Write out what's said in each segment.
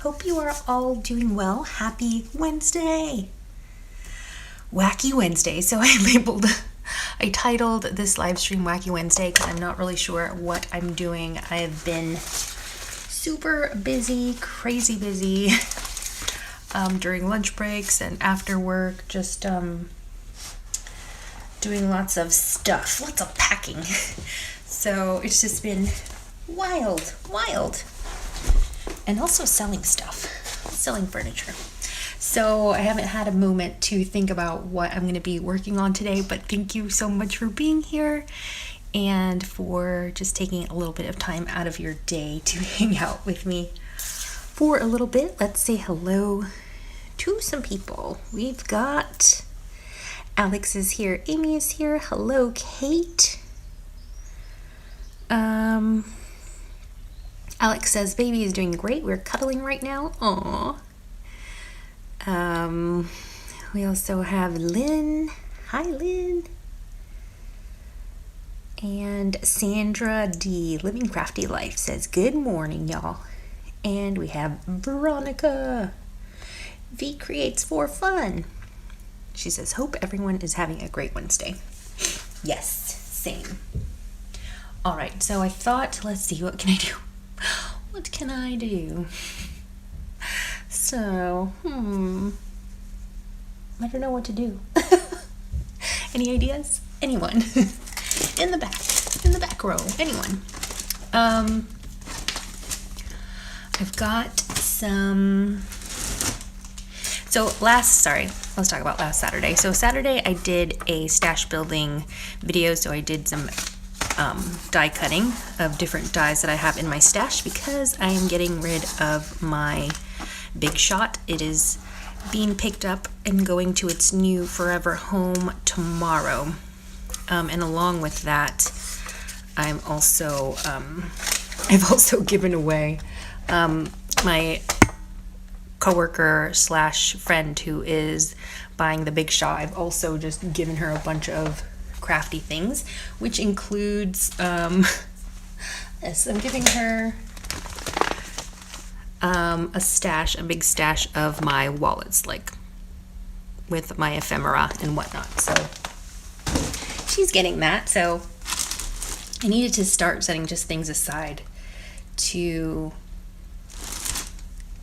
Hope you are all doing well. Happy Wednesday! Wacky Wednesday. So I titled this live stream Wacky Wednesday because I'm not really sure what I'm doing. I have been super busy, crazy busy during lunch breaks and after work, just doing lots of stuff, lots of packing. So it's just been wild. And also selling stuff, selling furniture. So I haven't had a moment to think about what I'm going to be working on today, but thank you so much for being here and for just taking a little bit of time out of your day to hang out with me for a little bit. Let's say hello to some people. We've got Alex is here, Amy is here. Hello, Kate. Alex says, baby is doing great. We're cuddling right now. Aww. We also have Lynn. Hi, Lynn. And Sandra D. Living Crafty Life says, good morning, y'all. And we have Veronica. V creates for fun. She says, hope everyone is having a great Wednesday. Yes, same. All right, so I thought, let's see, what can I do? What can I do? So, I don't know what to do. Any ideas? Anyone? In the back row. Anyone? I've got some. So let's talk about last Saturday. So Saturday I did a stash building video. So I did some die cutting of different dies that I have in my stash because I am getting rid of my Big Shot. It is being picked up and going to its new forever home tomorrow. And along with that, I've also given away my coworker / friend who is buying the Big Shot. I've also just given her a bunch of crafty things, which includes I'm giving her a big stash of my wallets, like with my ephemera and whatnot. So she's getting that. So I needed to start setting just things aside to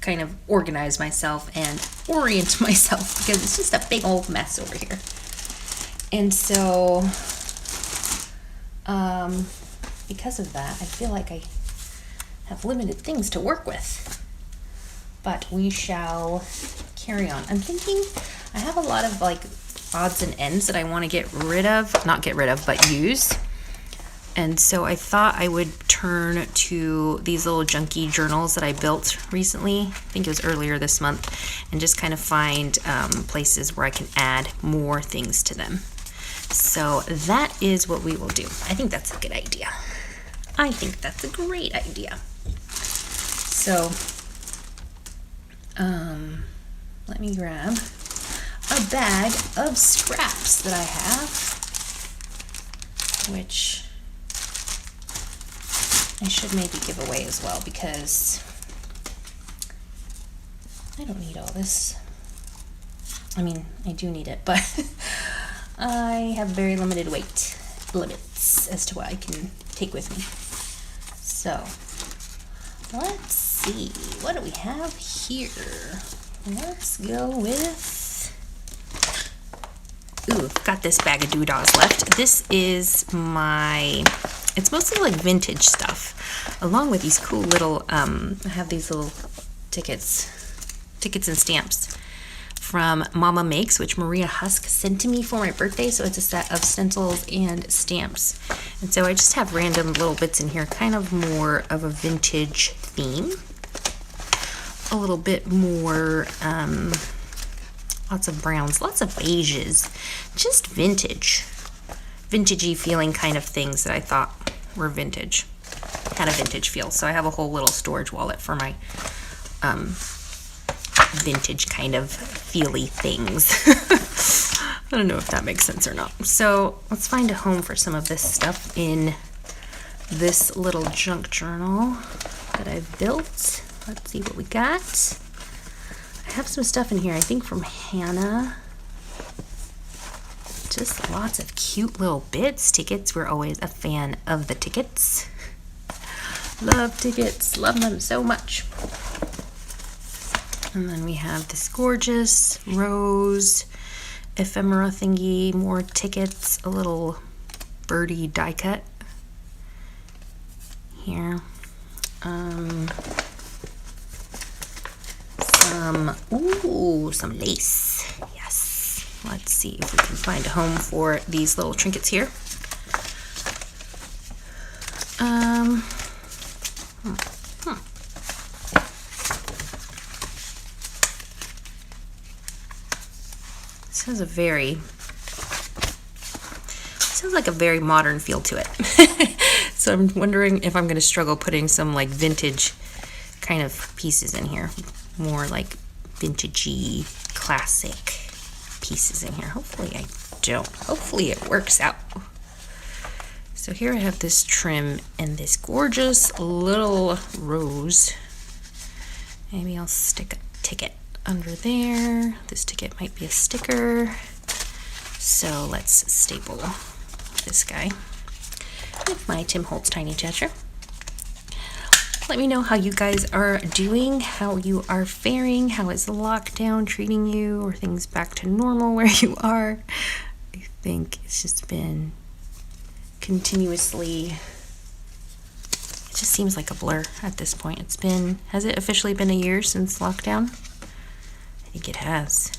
kind of organize myself and orient myself because it's just a big old mess over here. And so, because of that, I feel like I have limited things to work with. But we shall carry on. I'm thinking I have a lot of like odds and ends that I want to but use. And so I thought I would turn to these little junky journals that I built recently. I think it was earlier this month, and just kind of find places where I can add more things to them. So that is what we will do. I think that's a good idea. I think that's a great idea. So, let me grab a bag of scraps that I have, which I should maybe give away as well because I don't need all this. I mean, I do need it, but I have very limited weight limits as to what I can take with me. So, let's see. What do we have here? Let's go with... Ooh, I've got this bag of doodahs left. This is it's mostly like vintage stuff, along with these cool little, I have these little tickets and stamps from Mama Makes, which Maria Husk sent to me for my birthday. So it's a set of stencils and stamps. And so I just have random little bits in here, kind of more of a vintage theme. A little bit more, lots of browns, lots of beiges, just vintagey feeling kind of things that I thought were vintage, had a vintage feel. So I have a whole little storage wallet for my vintage kind of feely things. I don't know if that makes sense or not. So let's find a home for some of this stuff in this little junk journal that I've built. let's see what we got. I have some stuff in here, I think from Hannah. Just lots of cute little bits. Tickets, we're always a fan of the tickets. Love tickets, love them so much. And then we have this gorgeous rose ephemera thingy, more tickets, a little birdie die cut here. Some lace. Yes. Let's see if we can find a home for these little trinkets here. This has like a very modern feel to it. So I'm wondering if I'm going to struggle putting some like vintage kind of pieces in here. More like vintagey, classic pieces in here. Hopefully I don't. Hopefully it works out. So here I have this trim and this gorgeous little rose. Maybe I'll stick a ticket under there. This ticket might be a sticker. So let's staple this guy with my Tim Holtz Tiny Treasure. Let me know how you guys are doing, how you are faring, how is the lockdown treating you, or things back to normal where you are. I think it's just been continuously, it just seems like a blur at this point. Has it officially been a year since lockdown? I think it has.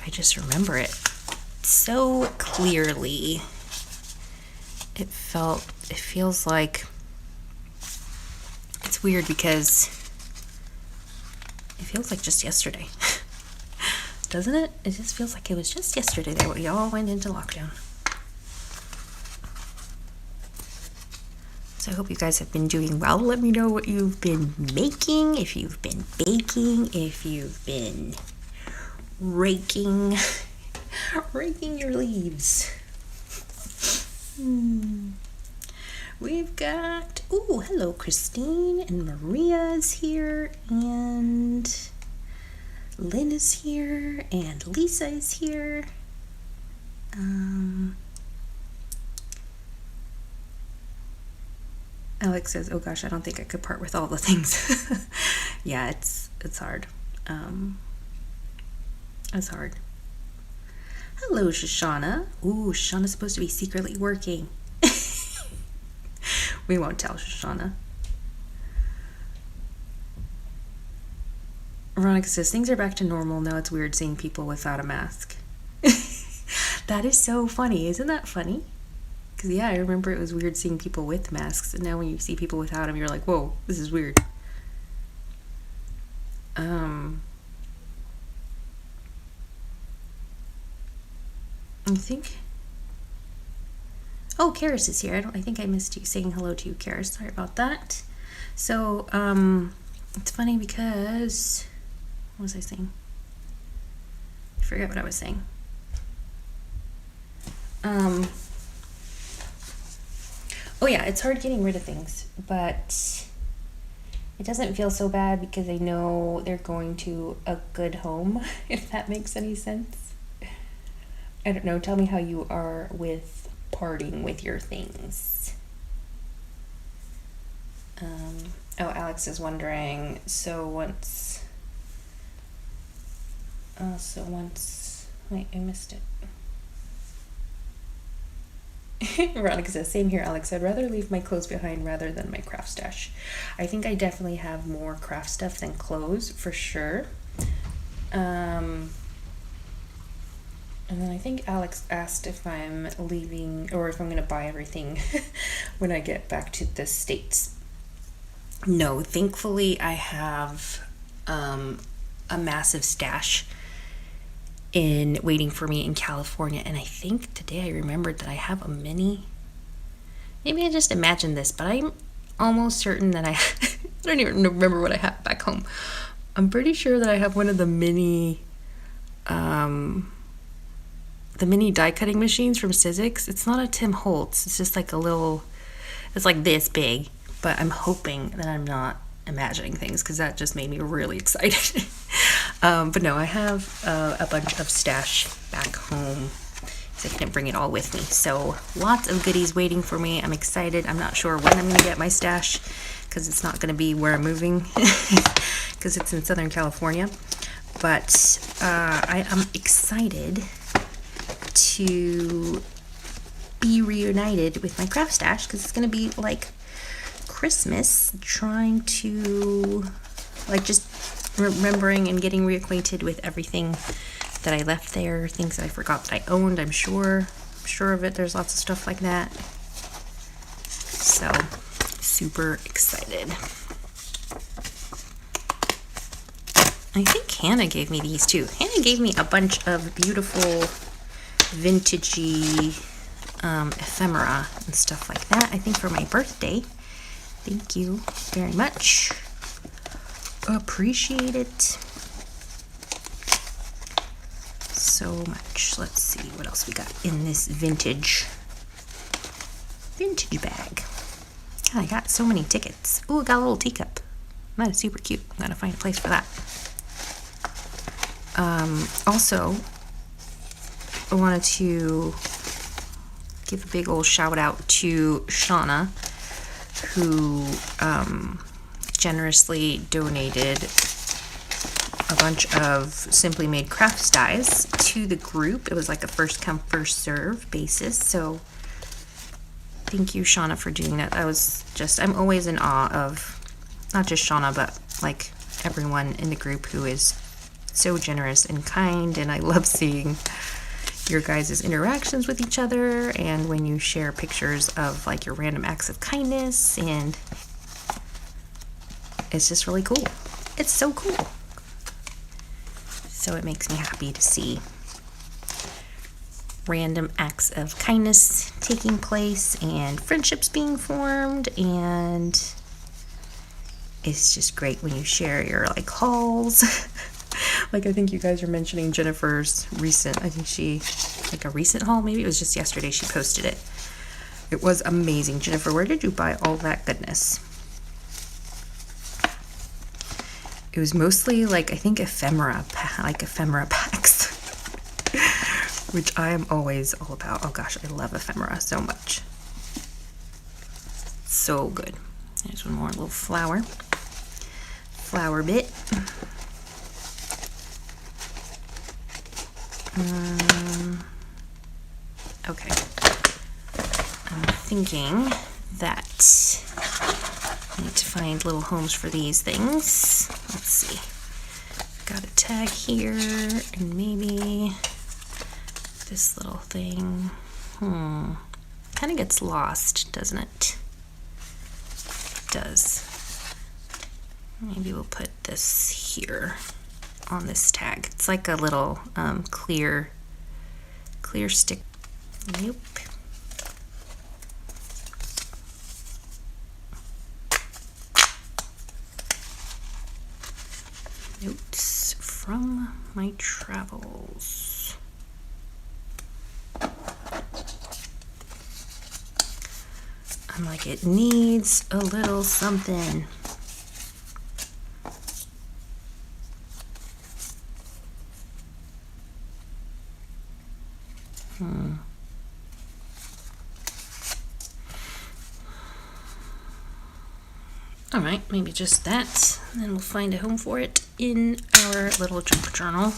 I just remember it so clearly. It feels like, it's weird because it feels like just yesterday. Doesn't it? It just feels like it was just yesterday that we all went into lockdown. So I hope you guys have been doing well. Let me know what you've been making, if you've been baking, if you've been raking your leaves. We've got, hello Christine, and Maria is here, and Lynn is here, and Lisa is here. Alex says, oh gosh, I don't think I could part with all the things. Yeah, it's hard. It's hard. Hello, Shoshana. Shoshana's supposed to be secretly working. We won't tell Shoshana. Veronica says, things are back to normal. Now it's weird seeing people without a mask. That is so funny. Isn't that funny? Because, yeah, I remember it was weird seeing people with masks. And now when you see people without them, you're like, whoa, this is weird. I think... Oh, Karis is here. I think I missed you saying hello to you, Karis. Sorry about that. So, it's funny because... What was I saying? I forget what I was saying. Oh yeah, it's hard getting rid of things, but it doesn't feel so bad because I know they're going to a good home, if that makes any sense. I don't know, tell me how you are with parting with your things. Alex is wondering, wait, I missed it. Veronica says, same here, Alex. I'd rather leave my clothes behind rather than my craft stash. I think I definitely have more craft stuff than clothes, for sure. And then I think Alex asked if I'm leaving or if I'm going to buy everything when I get back to the States. No, thankfully I have a massive stash waiting for me in California. And I think today I remembered that I have a mini. Maybe I just imagined this, but I'm almost certain that I don't even remember what I have back home. I'm pretty sure that I have one of the mini die cutting machines from Sizzix. It's not a Tim Holtz. It's just like a little, it's like this big, but I'm hoping that I'm not imagining things because that just made me really excited. But no, I have a bunch of stash back home because I couldn't bring it all with me. So lots of goodies waiting for me. I'm excited. I'm not sure when I'm going to get my stash because it's not going to be where I'm moving because it's in Southern California. But I am excited to be reunited with my craft stash because it's going to be like Christmas, trying to like just remembering and getting reacquainted with everything that I left there, things that I forgot that I owned. I'm sure of it. There's lots of stuff like that. So super excited. I think Hannah gave me these too. Hannah gave me a bunch of beautiful vintagey ephemera and stuff like that, I think for my birthday. Thank you very much. Appreciate it so much. Let's see what else we got in this vintage bag. God, I got so many tickets. Ooh, I got a little teacup. That is super cute. I'm gonna find a place for that. Also, I wanted to give a big old shout out to Shauna, who generously donated a bunch of Simply Made Crafts dies to the group. It was like a first come, first serve basis. So thank you, Shauna, for doing that. That was just, I'm always in awe of not just Shauna, but like everyone in the group who is so generous and kind. And I love seeing your guys' interactions with each other and when you share pictures of like your random acts of kindness, and it's just really cool. It's so cool. So it makes me happy to see random acts of kindness taking place and friendships being formed, and it's just great when you share your like hauls. Like, I think you guys are mentioning Jennifer's recent, I think she, like a recent haul, maybe it was just yesterday she posted it. It was amazing. Jennifer, where did you buy all that goodness? It was mostly like, I think ephemera packs, which I am always all about. Oh gosh, I love ephemera so much. So good. There's one more little flower bit. Okay. I'm thinking that I need to find little homes for these things. Let's see. Got a tag here, and maybe this little thing. Kind of gets lost, doesn't it? It does. Maybe we'll put this here on this tag. It's like a little clear stick. Nope. Notes from my travels. I'm like, it needs a little something. All right, maybe just that, and then we'll find a home for it in our little junk journal.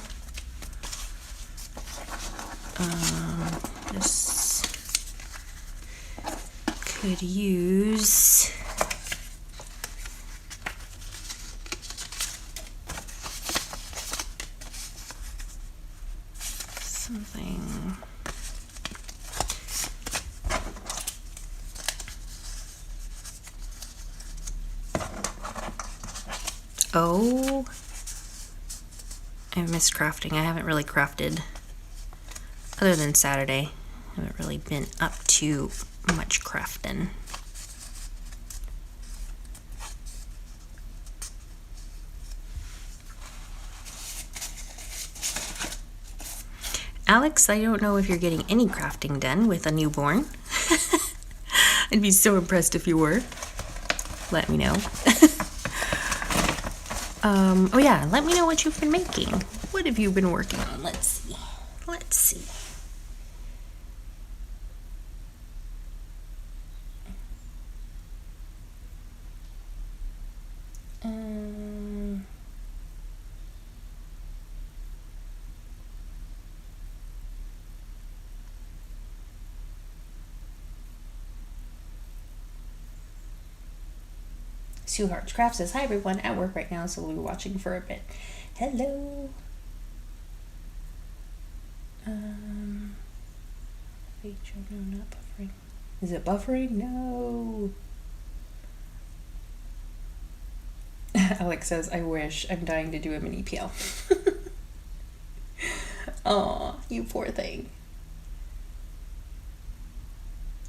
This could use something. Oh, I missed crafting. I haven't really crafted other than Saturday. I haven't really been up to much crafting. Alex, I don't know if you're getting any crafting done with a newborn. I'd be so impressed if you were. Let me know. Oh yeah, let me know what you've been making. What have you been working on? Let's see. Let's see. Sue Hart's Craft says, hi everyone, at work right now, so we'll be watching for a bit. Hello. Feature, no, not buffering. Is it buffering? No. Alex says, I wish. I'm dying to do a mini PL. Aw, you poor thing.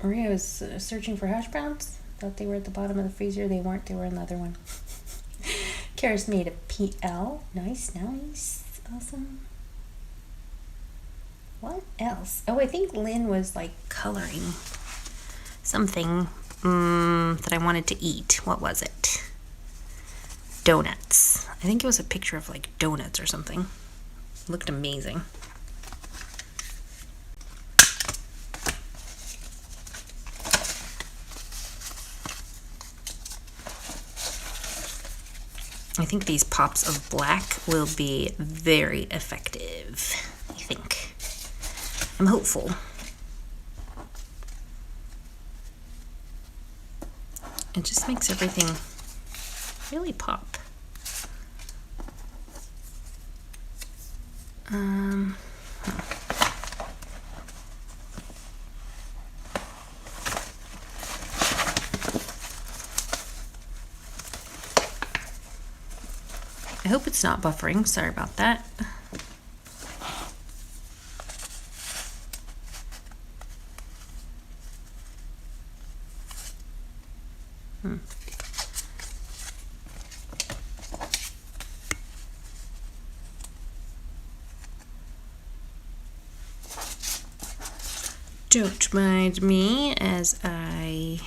Maria was searching for hash browns. Thought they were at the bottom of the freezer. They weren't. They were in the other one. Kara's made a PL. Nice, nice. Awesome. What else? Oh, I think Lynn was like coloring something that I wanted to eat. What was it? Donuts. I think it was a picture of like donuts or something. Looked amazing. I think these pops of black will be very effective. I think. I'm hopeful. It just makes everything really pop. I hope it's not buffering. Sorry about that. Don't mind me as I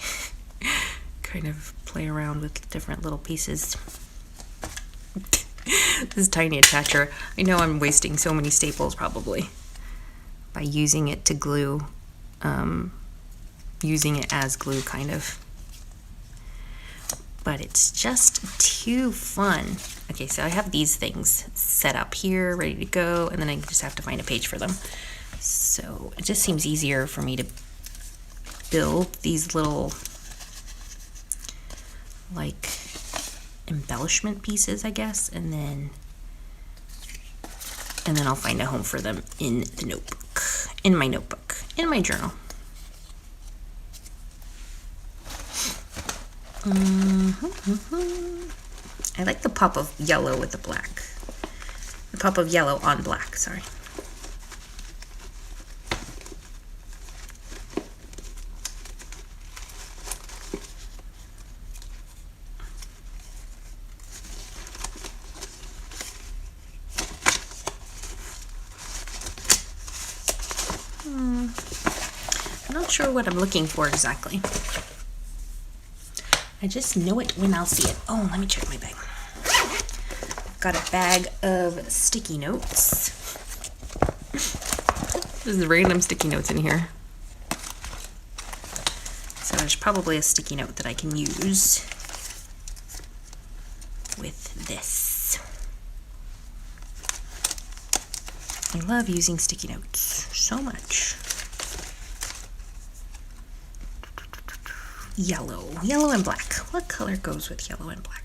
kind of play around with different little pieces. This tiny attacher. I know I'm wasting so many staples probably by using it to glue, using it as glue kind of. But it's just too fun. Okay, so I have these things set up here, ready to go, and then I just have to find a page for them. So it just seems easier for me to build these little like embellishment pieces, I guess, and then I'll find a home for them in the notebook, in my notebook, in my journal. I like the pop of yellow with the black. The pop of yellow on black, sorry. I'm not sure what I'm looking for exactly. I just know it when I'll see it. Oh, let me check my bag. I've got a bag of sticky notes. There's random sticky notes in here. So there's probably a sticky note that I can use with this. I love using sticky notes so much. Yellow and black. What color goes with yellow and black?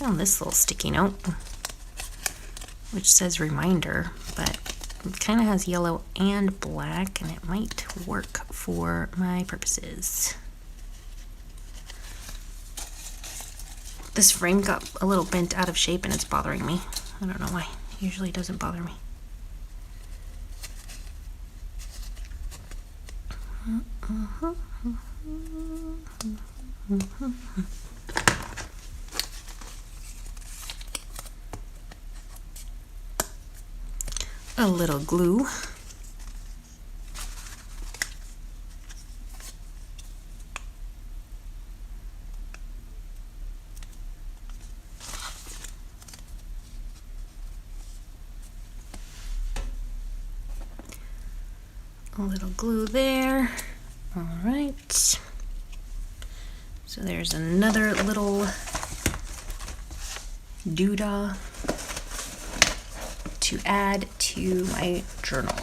On this little sticky note, which says reminder, but it kind of has yellow and black, and it might work for my purposes. This frame got a little bent out of shape and it's bothering me. I don't know why. It usually doesn't bother me. A little glue. A little glue there. All right. So there's another little doodah to add to my journal.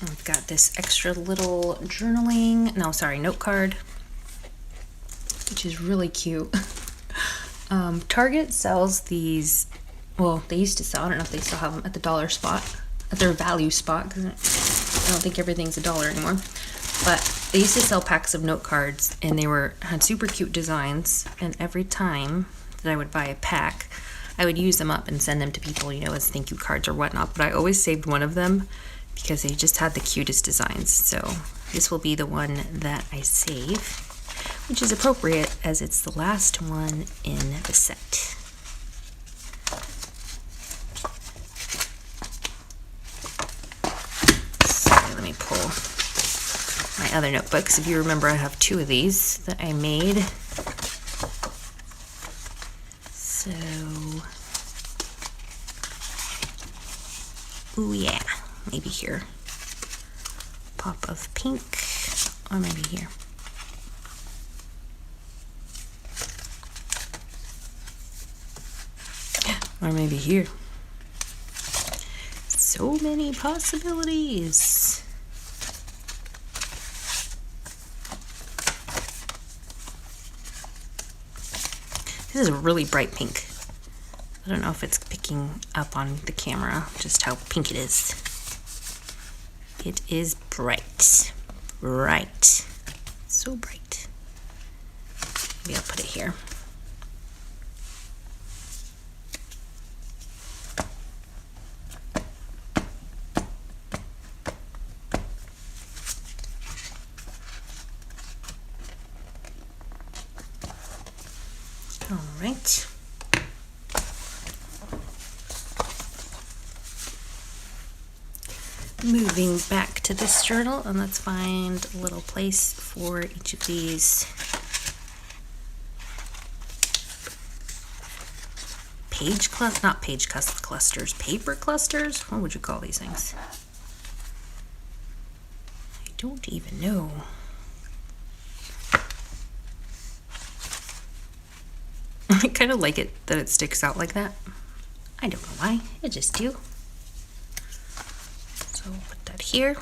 I've got this extra little note card, which is really cute. Target sells these, well, they used to sell, I don't know if they still have them at the dollar spot, at their value spot, because I don't think everything's $1 anymore. But they used to sell packs of note cards, and they had super cute designs, and every time that I would buy a pack, I would use them up and send them to people, as thank you cards or whatnot, but I always saved one of them because they just had the cutest designs. So this will be the one that I save, which is appropriate as it's the last one in the set. So let me pull my other notebooks. If you remember, I have 2 of these that I made. So, ooh yeah, maybe here. Pop of pink, or maybe here. Or maybe here. So many possibilities. This is a really bright pink. I don't know if it's picking up on the camera just how pink it is. It is bright. Right. So bright. Maybe I'll put it here. All right. Moving back to this journal, and let's find a little place for each of these clusters, paper clusters? What would you call these things? I don't even know. I kind of like it that it sticks out like that. I don't know why, I just do. So we'll put that here.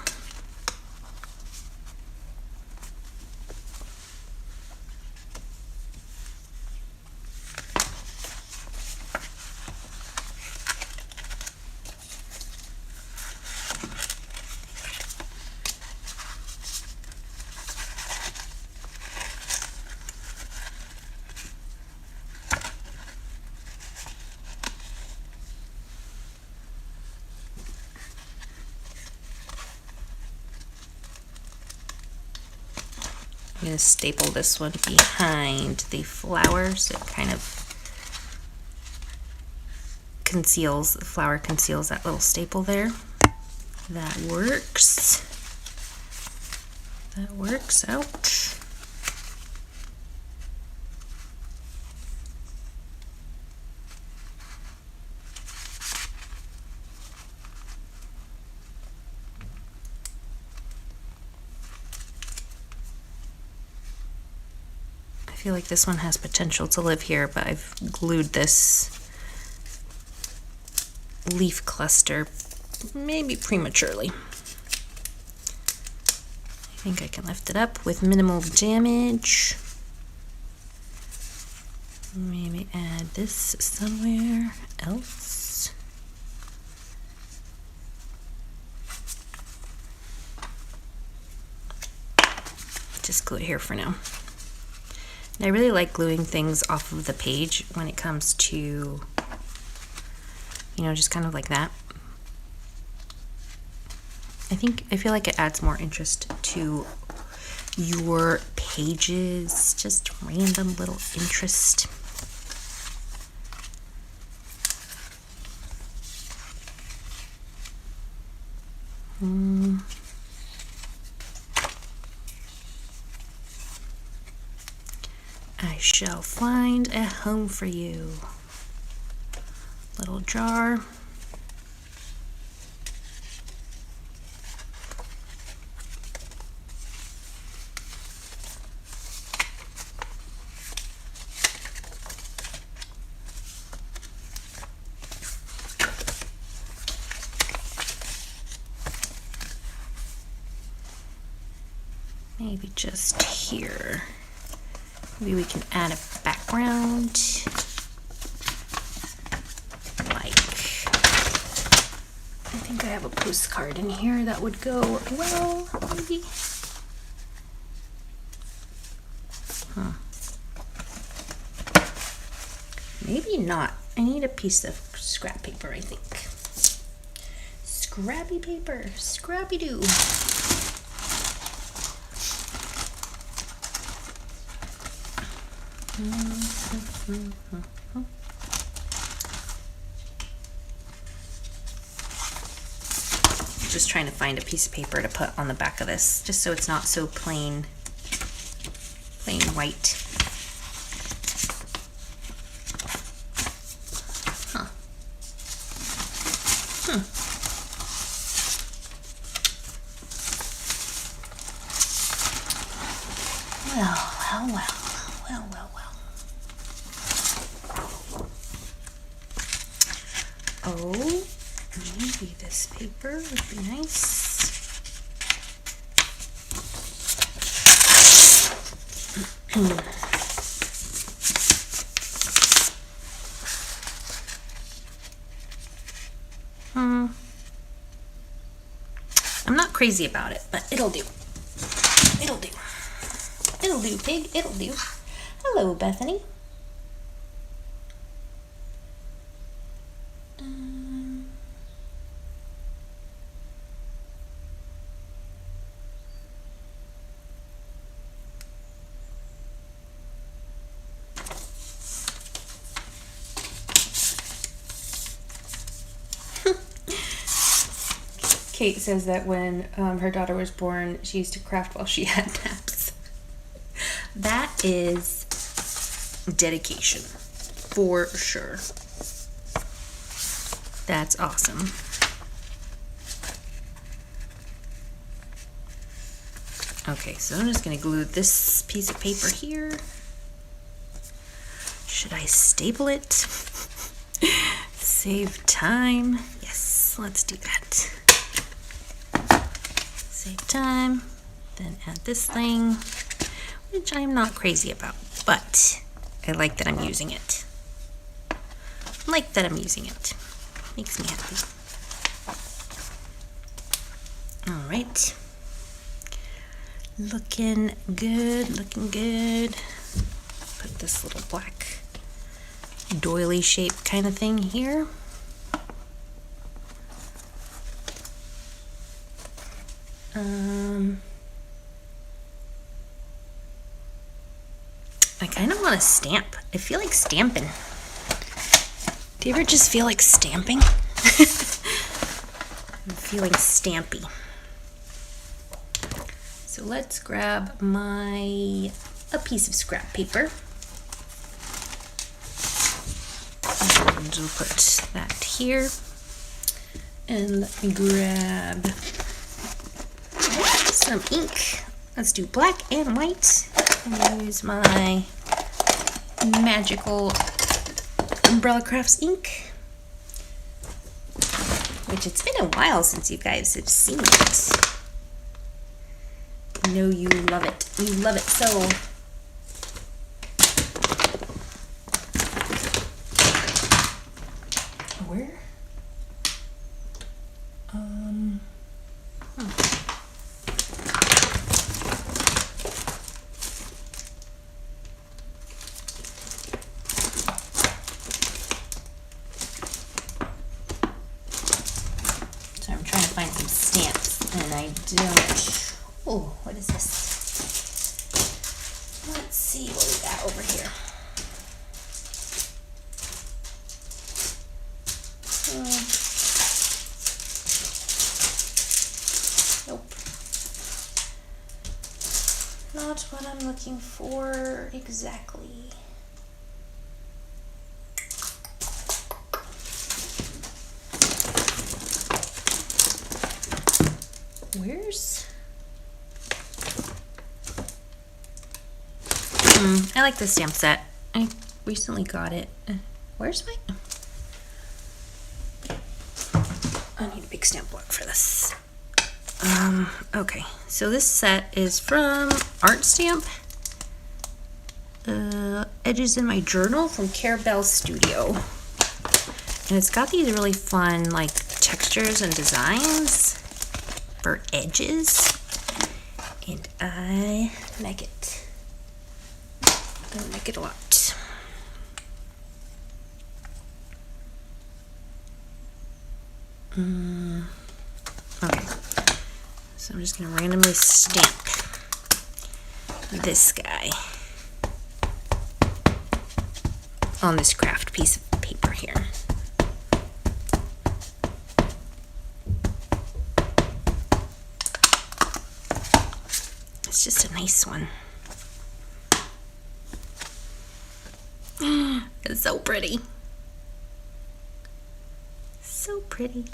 I'm going to staple this one behind the flower so it kind of conceals, the flower conceals that little staple there. That works. That works out. I feel like this one has potential to live here, but I've glued this leaf cluster maybe prematurely. I think I can lift it up with minimal damage. Maybe add this somewhere else. Just glue it here for now. I really like gluing things off of the page when it comes to, you know, just kind of like that. I feel like it adds more interest to your pages, just random little interest. I shall find a home for you. Little jar. Maybe just here. Maybe we can add a background. Like, I think I have a postcard in here that would go well, maybe. Huh. Maybe not. I need a piece of scrap paper, I think. Scrappy paper, scrappy doo. Just trying to find a piece of paper to put on the back of this, just so it's not so plain white. Huh. Well. Oh, maybe this paper would be nice. I'm not crazy about it, but it'll do. It'll do. It'll do, pig. It'll do. Hello, Bethany. Kate says that when her daughter was born, she used to craft while she had naps. That is dedication, for sure. That's awesome. Okay, so I'm just going to glue this piece of paper here. Should I staple it? Save time. Yes, let's do that. Save time. Then add this thing, which I'm not crazy about, but I like that I'm using it. Makes me happy. All right. Looking good, looking good. Put this little black doily shape kind of thing here. I kind of want to stamp. I feel like stamping. Do you ever just feel like stamping? I'm feeling stampy. So let's grab a piece of scrap paper. And we'll put that here. And let me grab some ink. Let's do black and white. And use my magical Umbrella Crafts ink, which it's been a while since you guys have seen it. I know you love it. You love it so. Where? What is this? Let's see what we got over here. Nope. Not what I'm looking for exactly. Where's... I like this stamp set. I recently got it. Where's my... I need a big stamp block for this. Okay, so this set is from Art Stamp. Edges in My Journal from Carabelle Studio. And it's got these really fun, like, textures and designs for edges. And I like it. I like it a lot. Okay, so I'm just gonna randomly stamp this guy on this craft piece of paper here. It's just a nice one. It's so pretty. So pretty.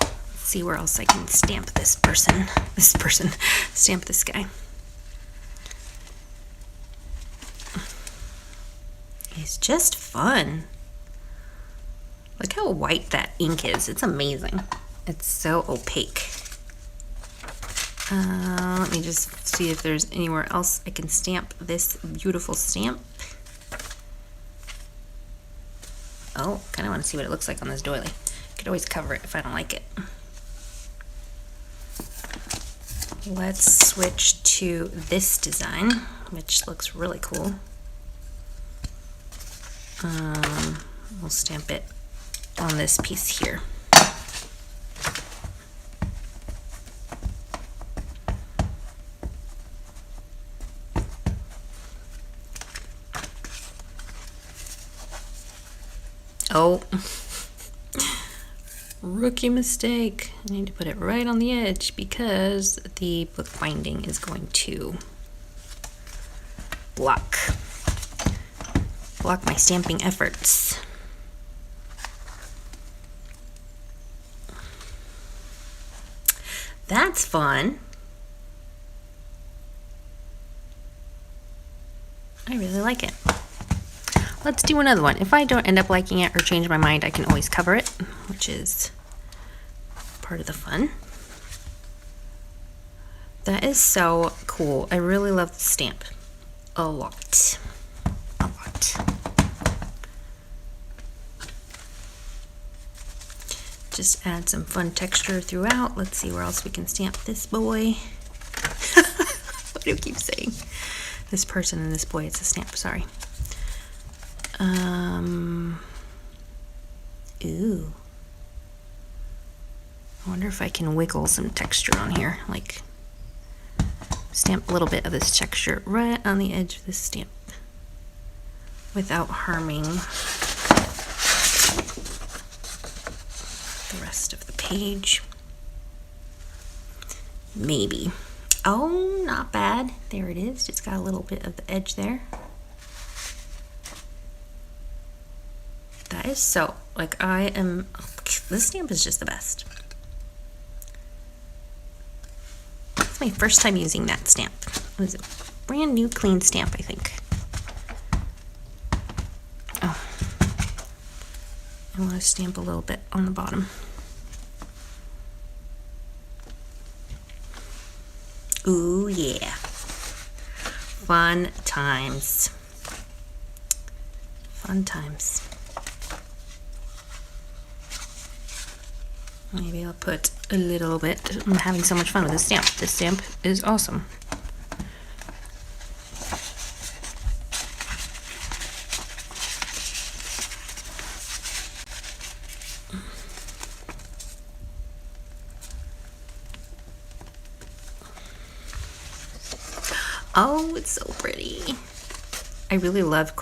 Let's see where else I can stamp this person. Stamp this guy. It's just fun. Look how white that ink is. It's amazing. It's so opaque. Let me just see if there's anywhere else I can stamp this beautiful stamp. Oh, kind of want to see what it looks like on this doily. Could always cover it if I don't like it. Let's switch to this design, which looks really cool. We'll stamp it on this piece here. Oh, rookie mistake. I need to put it right on the edge because the book binding is going to block my stamping efforts. That's fun. I really like it. Let's do another one. If I don't end up liking it or change my mind, I can always cover it, which is part of the fun. That is so cool. I really love the stamp. A lot. A lot. Just add some fun texture throughout. Let's see where else we can stamp this boy. What do I keep saying? This person and this boy, it's a stamp, sorry. Ooh. I wonder if I can wiggle some texture on here, like stamp a little bit of this texture right on the edge of this stamp without harming the rest of the page. Maybe. Oh, not bad. There it is. Just got a little bit of the edge there. That is so, like, this stamp is just the best. It's my first time using that stamp. It was a brand new clean stamp, I think. Oh. I want to stamp a little bit on the bottom. Ooh, yeah. Fun times. Fun times. Maybe I'll put a little bit. I'm having so much fun with this stamp. This stamp is awesome. Oh, it's so pretty. I really love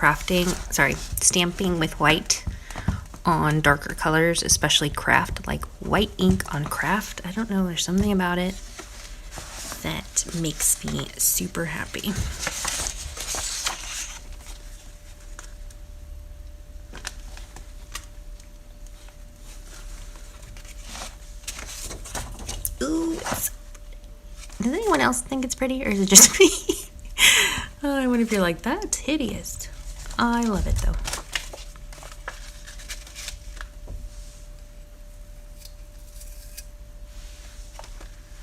stamping with white on darker colors, especially craft, like white ink on craft. I don't know, there's something about it that makes me super happy. Ooh, does anyone else think it's pretty, or is it just me? I wonder if you're like, that's hideous. I love it though.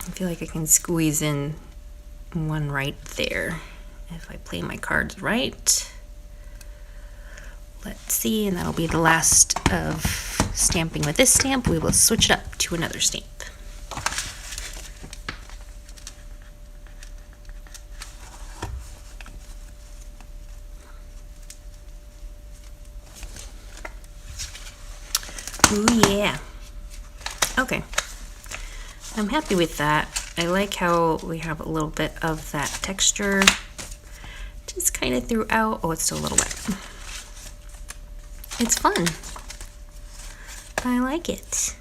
I feel like I can squeeze in one right there if I play my cards right. Let's see, and that'll be the last of stamping with this stamp. We will switch it up to another stamp. Ooh, yeah. Okay. I'm happy with that. I like how we have a little bit of that texture just kind of throughout. Oh, it's still a little wet. It's fun. I like it.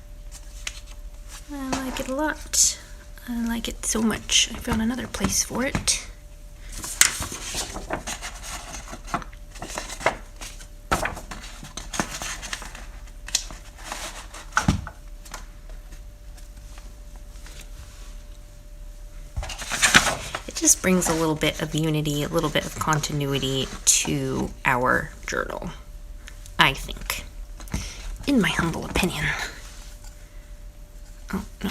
I like it a lot. I like it so much. I found another place for it. Just brings a little bit of unity, a little bit of continuity to our journal, I think, in my humble opinion. Oh, no.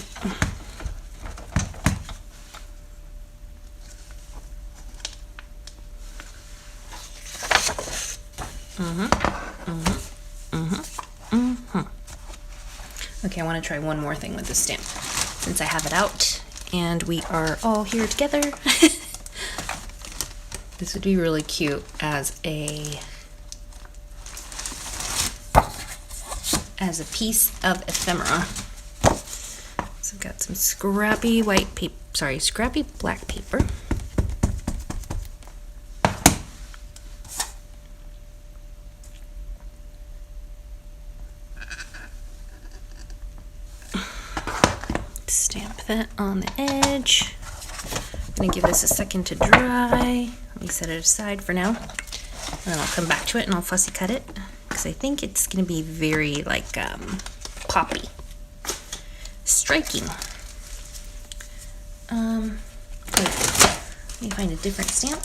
Okay, I want to try one more thing with this stamp, since I have it out. And we are all here together. This would be really cute as a piece of ephemera. So I've got some scrappy scrappy black paper. Stamp that on the edge. I'm gonna give this a second to dry. Let me set it aside for now. And then I'll come back to it and I'll fussy cut it, because I think it's gonna be very like poppy. Striking. Let me find a different stamp.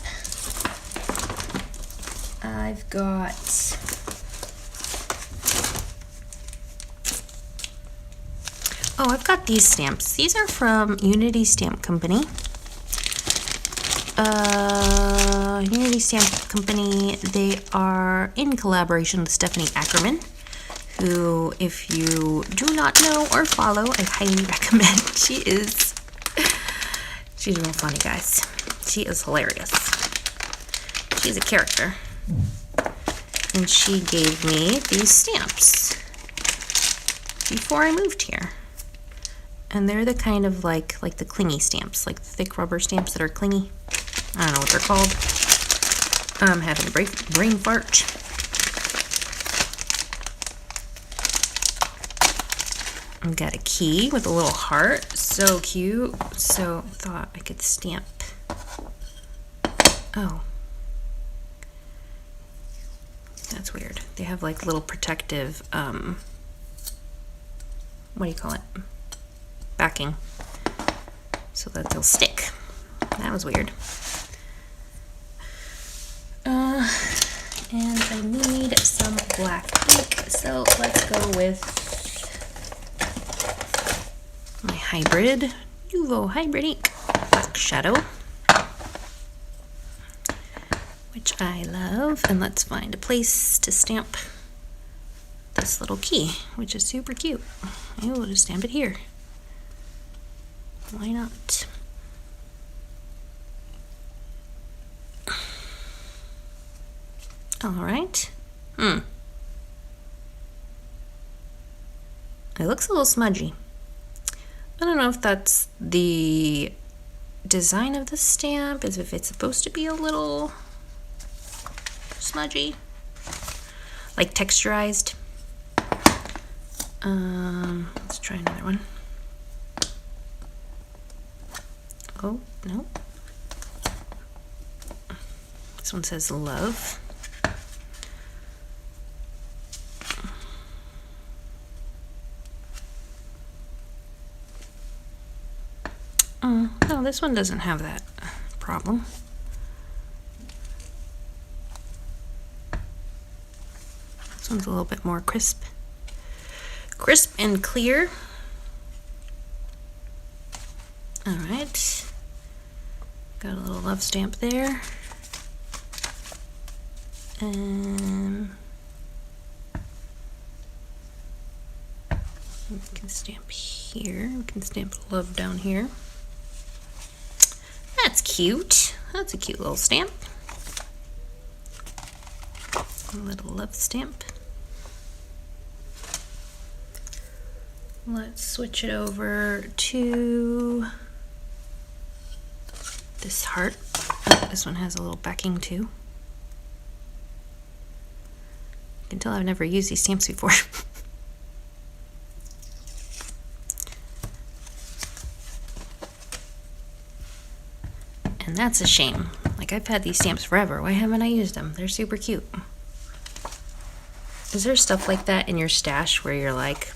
I've got I've got these stamps. These are from Unity Stamp Company. Unity Stamp Company, they are in collaboration with Stephanie Ackerman, who, if you do not know or follow, I highly recommend. She's real funny, guys. She is hilarious. She's a character. And she gave me these stamps before I moved here. And they're the kind of like the clingy stamps, like the thick rubber stamps that are clingy. I don't know what they're called. I'm having a brain fart. I've got a key with a little heart. So cute. So I thought I could stamp. Oh. That's weird. They have like little protective, what do you call it? Backing. So that they'll stick. That was weird. And I need some black ink, so let's go with my hybrid, Nuvo Hybrid Ink Black Shadow, which I love. And let's find a place to stamp this little key, which is super cute. I will just stamp it here. Why not? All right. It looks a little smudgy. I don't know if that's the design of the stamp as if it's supposed to be a little smudgy, like texturized. Let's try another one. Oh, no. This one says love. No, this one doesn't have that problem. This one's a little bit more crisp. Crisp and clear. All right. Got a little love stamp there. And we can stamp here. We can stamp love down here. That's cute. That's a cute little stamp. A little love stamp. Let's switch it over to this heart. Oh, this one has a little backing too. You can tell I've never used these stamps before. And that's a shame. Like, I've had these stamps forever. Why haven't I used them? They're super cute. Is there stuff like that in your stash where you're like,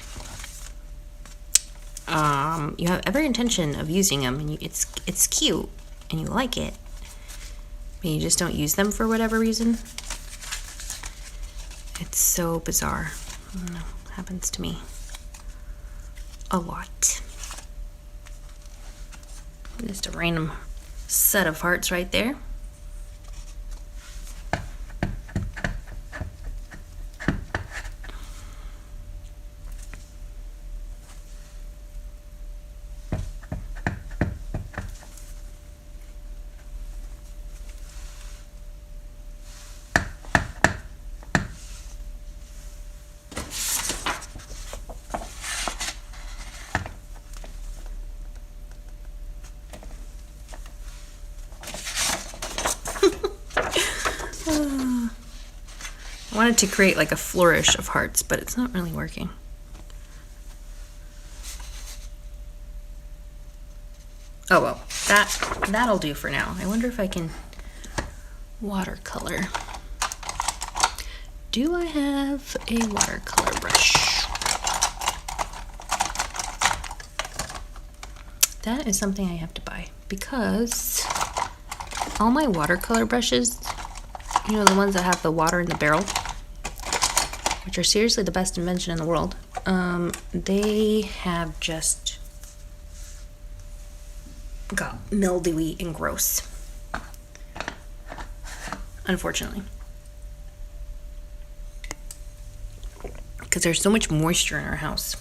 you have every intention of using them and it's cute and you like it, but you just don't use them for whatever reason? It's so bizarre. I don't know. It happens to me a lot. Just a random set of hearts right there. I wanted to create like a flourish of hearts, but it's not really working. Oh well, that'll do for now. I wonder if I can watercolor. Do I have a watercolor brush? That is something I have to buy because all my watercolor brushes, you know, the ones that have the water in the barrel, which are seriously the best invention in the world, they have just got mildewy and gross, unfortunately, because there's so much moisture in our house.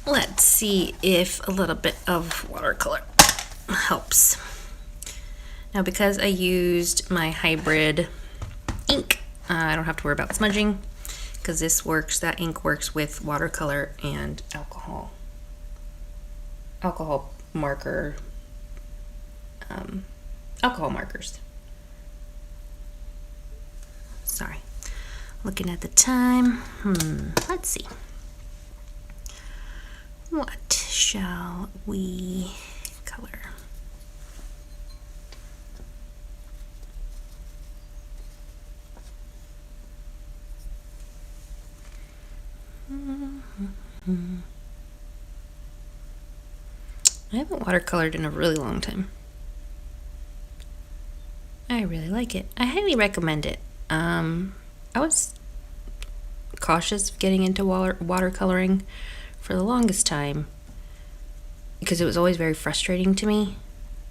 Let's see if a little bit of watercolor helps. Now, because I used my hybrid ink, I don't have to worry about smudging because that ink works with watercolor and alcohol markers. Sorry, looking at the time. Let's see. What shall we color? I haven't watercolored in a really long time. I really like it. I highly recommend it. I was cautious getting into watercoloring for the longest time because it was always very frustrating to me.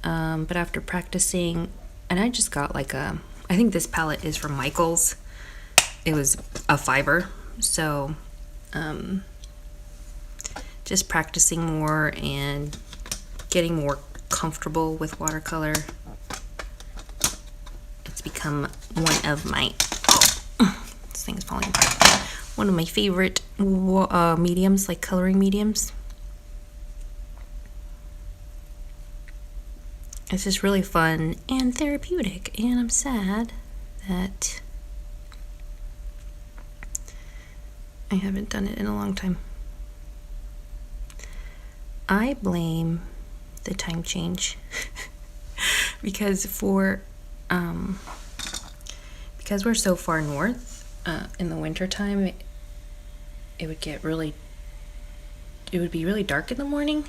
But after practicing, and I just got like I think this palette is from Michaels. It was a fiber. So just practicing more and getting more comfortable with watercolor, it's become one of my, this thing's falling falling apart. One of my favorite mediums, like coloring mediums. It's just really fun and therapeutic, and I'm sad that I haven't done it in a long time. I blame the time change because because we're so far north, in the winter time, it would be really dark in the morning.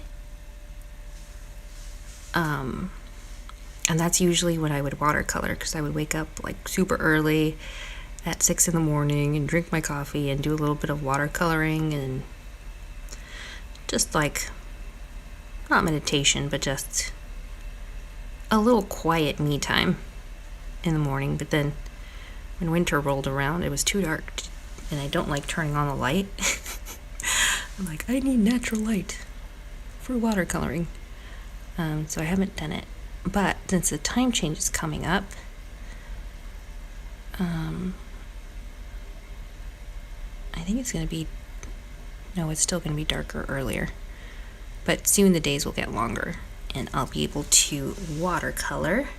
And that's usually when I would watercolor, because I would wake up like super early at 6 in the morning and drink my coffee and do a little bit of watercoloring and just like, not meditation, but just a little quiet me time in the morning. But then when winter rolled around, it was too dark and I don't like turning on the light. I'm like, I need natural light for watercoloring. So I haven't done it. But since the time change is coming up, I think it's going to be, no, it's still going to be darker earlier. But soon the days will get longer and I'll be able to watercolor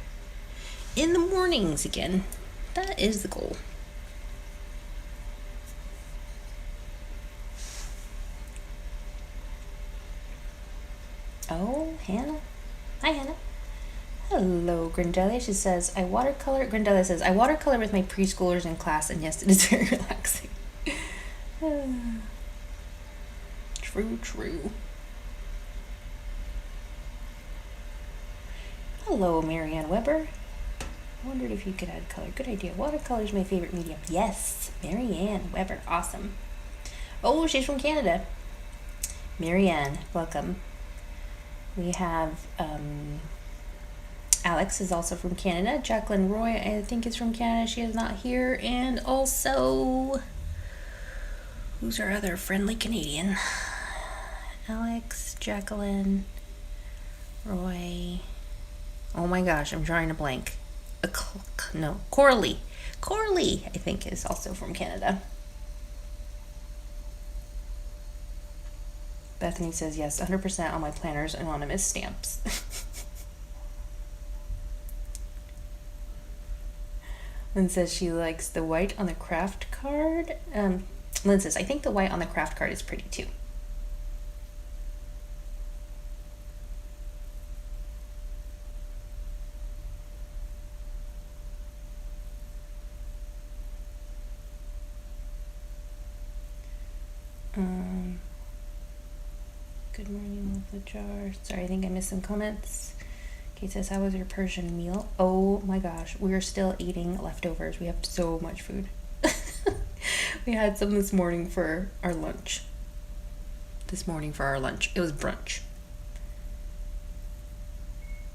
in the mornings again. That is the goal. Oh, Hannah. Hi, Hannah. Hello, Grindelia. She says, Grindelia says, I watercolor with my preschoolers in class, and yes, it is very relaxing. True. Hello, Marianne Weber. I wondered if you could add color. Good idea. Watercolor is my favorite medium. Yes, Marianne Weber. Awesome. Oh, she's from Canada. Marianne, welcome. We have Alex is also from Canada. Jacqueline Roy, I think, is from Canada. She is not here. And also, who's our other friendly Canadian? Alex, Jacqueline, Roy. Oh my gosh, I'm drawing a blank. Coralie. Coralie, I think, is also from Canada. Bethany says, yes, 100% on my planners, anonymous stamps. Lynn says she likes the white on the craft card. Lynn says, I think the white on the craft card is pretty too. Good morning, love the jar. Sorry, I think I missed some comments. Kate says, how was your Persian meal? Oh my gosh, we're still eating leftovers. We have so much food. We had some this morning for our lunch. It was brunch.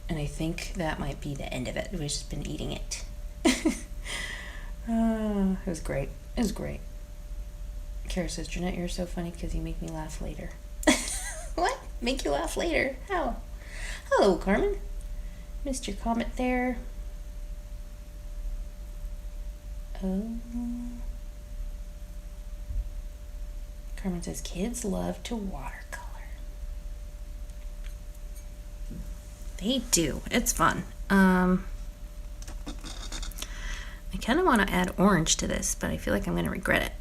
And I think that might be the end of it. We've just been eating it. It was great. Kara says, Jeanette, you're so funny because you make me laugh later. What? Make you laugh later? How? Hello, Carmen. Missed your comment there. Oh. Carmen says, kids love to watercolor. They do. It's fun. I kind of want to add orange to this, but I feel like I'm going to regret it.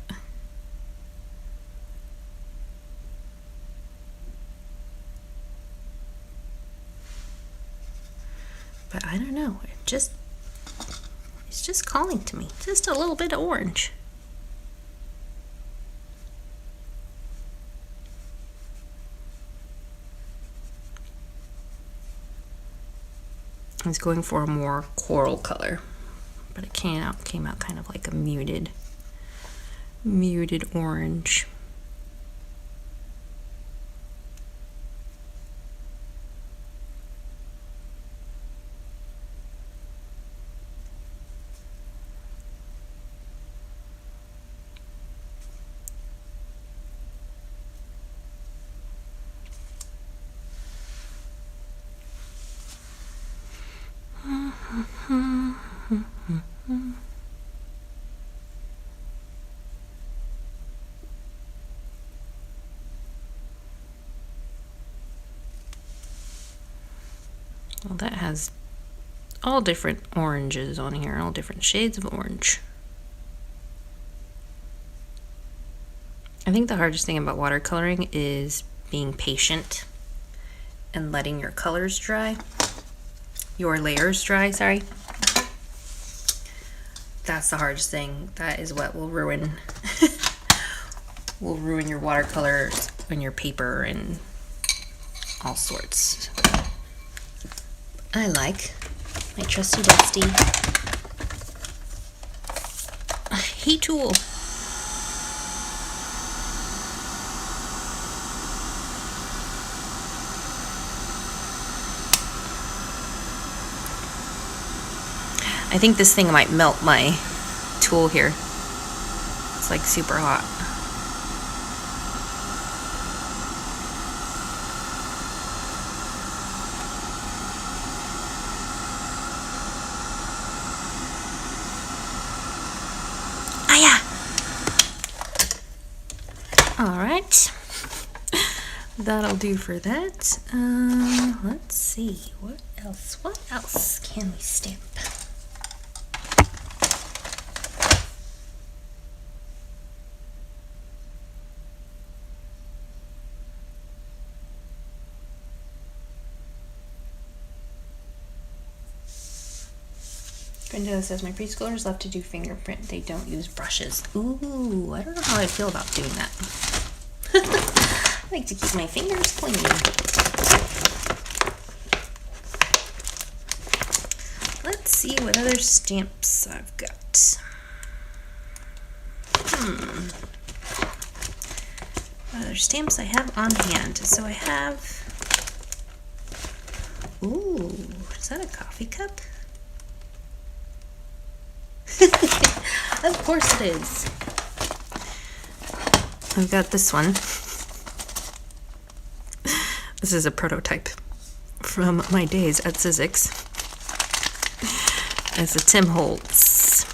But I don't know. It's just calling to me. Just a little bit of orange. I was going for a more coral color, but it came out kind of like a muted orange. Well, that has all different oranges on here, all different shades of orange. I think the hardest thing about watercoloring is being patient and letting your colors dry. Your layers dry, sorry. That's the hardest thing. That is what will ruin will ruin your watercolors and your paper and all sorts. I like my trusty dusty heat tool. I think this thing might melt my tool here. It's like super hot. All right, that'll do for that. Let's see, what else can we stamp? Brenda says, my preschoolers love to do fingerprint. They don't use brushes. Ooh, I don't know how I feel about doing that. I like to keep my fingers clean. Let's see what other stamps I've got. What other stamps I have on hand? So I have... Ooh, is that a coffee cup? Of course it is. I've got this one. This is a prototype from my days at Sizzix. It's a Tim Holtz.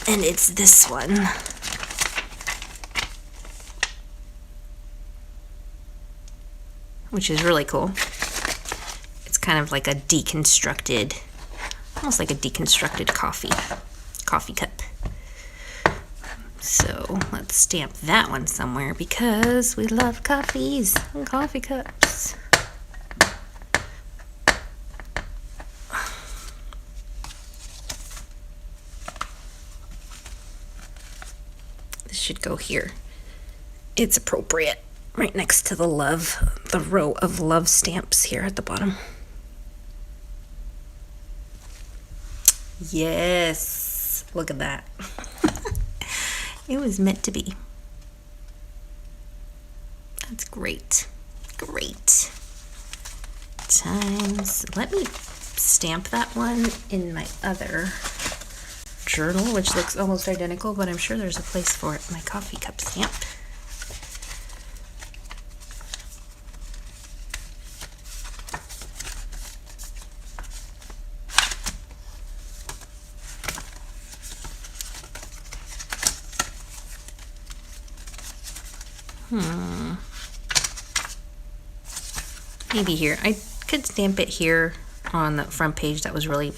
And it's this one. Which is really cool. Kind of like a deconstructed, almost like a deconstructed coffee cup. So let's stamp that one somewhere because we love coffees and coffee cups. This should go here. It's appropriate right next to the row of love stamps here at the bottom. Yes, look at that. It was meant to be. That's great. Great. Times. Let me stamp that one in my other journal, which looks almost identical, but I'm sure there's a place for it. My coffee cup stamp. Maybe here. I could stamp it here on the front page. That was really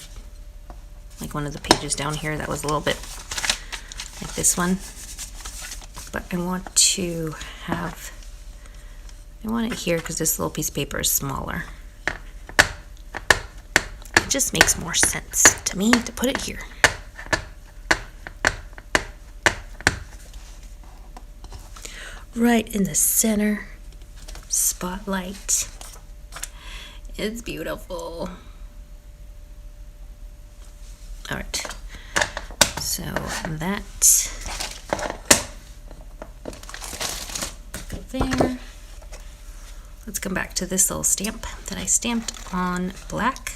like one of the pages down here that was a little bit like this one. But I want it here because this little piece of paper is smaller. It just makes more sense to me to put it here. Right in the center spotlight. It's beautiful. All right, so that go there. Let's come back to this little stamp that I stamped on black.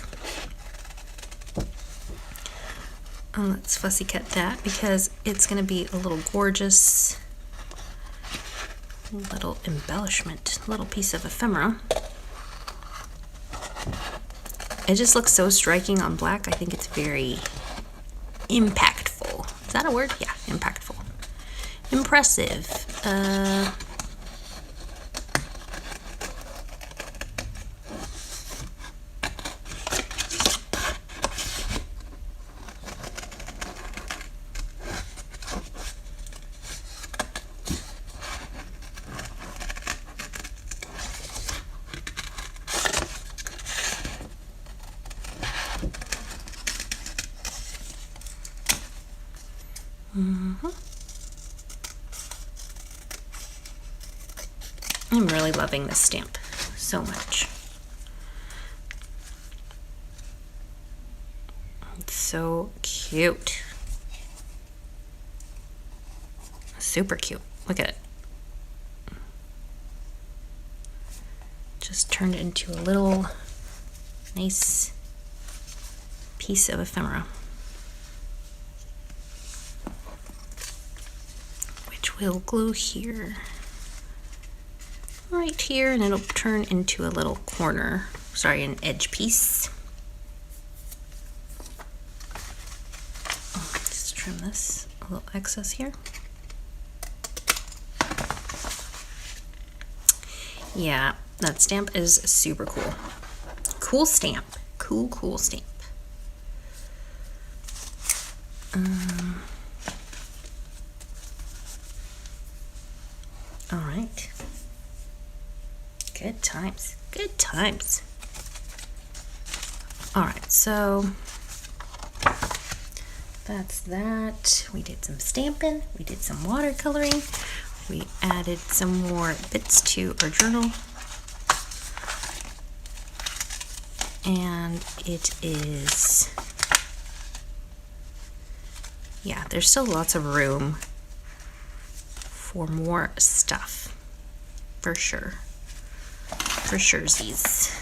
And let's fussy cut that because it's going to be a little gorgeous little embellishment, little piece of ephemera. It just looks so striking on black. I think it's very impactful. Is that a word? Yeah, impactful. Impressive. I'm really loving this stamp so much. It's so cute. Super cute. Look at it. Just turned into a little nice piece of ephemera, which will glue here, right here, and it'll turn into a little corner, sorry, an edge piece. Just trim this, a little excess here. Yeah, that stamp is super cool. Cool stamp. Cool stamp. All right. Good times. Good times. All right, so that's that. We did some stamping. We did some watercoloring. We added some more bits to our journal. And it is, yeah, there's still lots of room for more stuff, for sure. For surezies.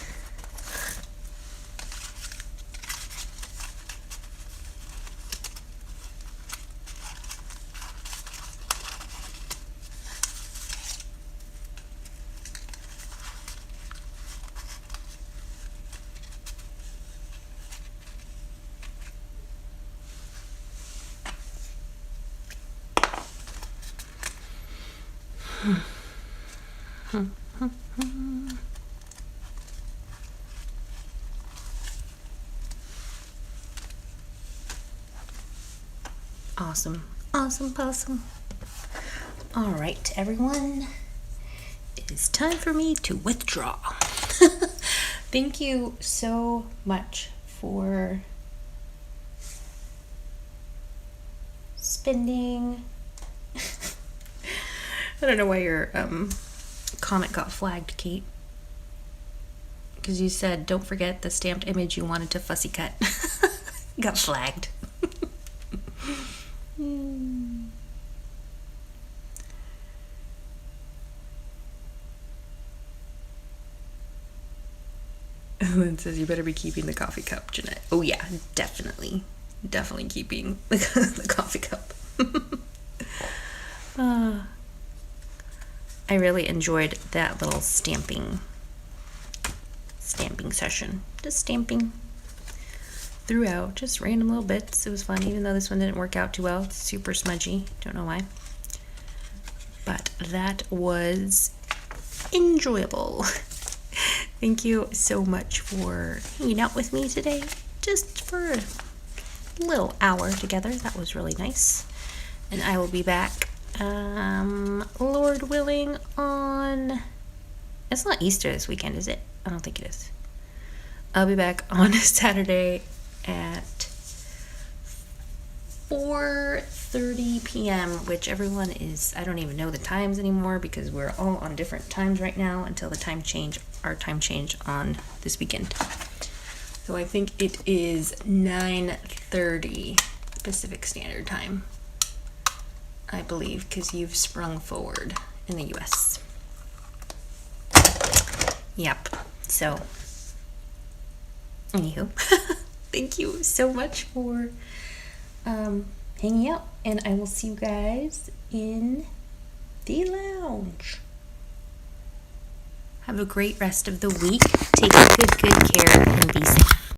Awesome. All right, everyone, it is time for me to withdraw. Thank you so much for spending. I don't know why your comment got flagged, Kate, because you said don't forget the stamped image you wanted to fussy cut. Got flagged. It says you better be keeping the coffee cup, Jeanette. Oh yeah, definitely keeping the coffee cup. I really enjoyed that little stamping session. Just stamping throughout, just random little bits. It was fun, even though this one didn't work out too well. It's super smudgy, don't know why. But that was enjoyable. Thank you so much for hanging out with me today, just for a little hour together. That was really nice. And I will be back, Lord willing, on... It's not Easter this weekend, is it? I don't think it is. I'll be back on Saturday at 4:30 p.m., which everyone is, I don't even know the times anymore because we're all on different times right now until the time change, our time change on this weekend. So I think it is 9:30 Pacific Standard Time, I believe, because you've sprung forward in the US. Yep. So, anywho, thank you so much for hanging out, and I will see you guys in the lounge. Have a great rest of the week. Take good care and be safe.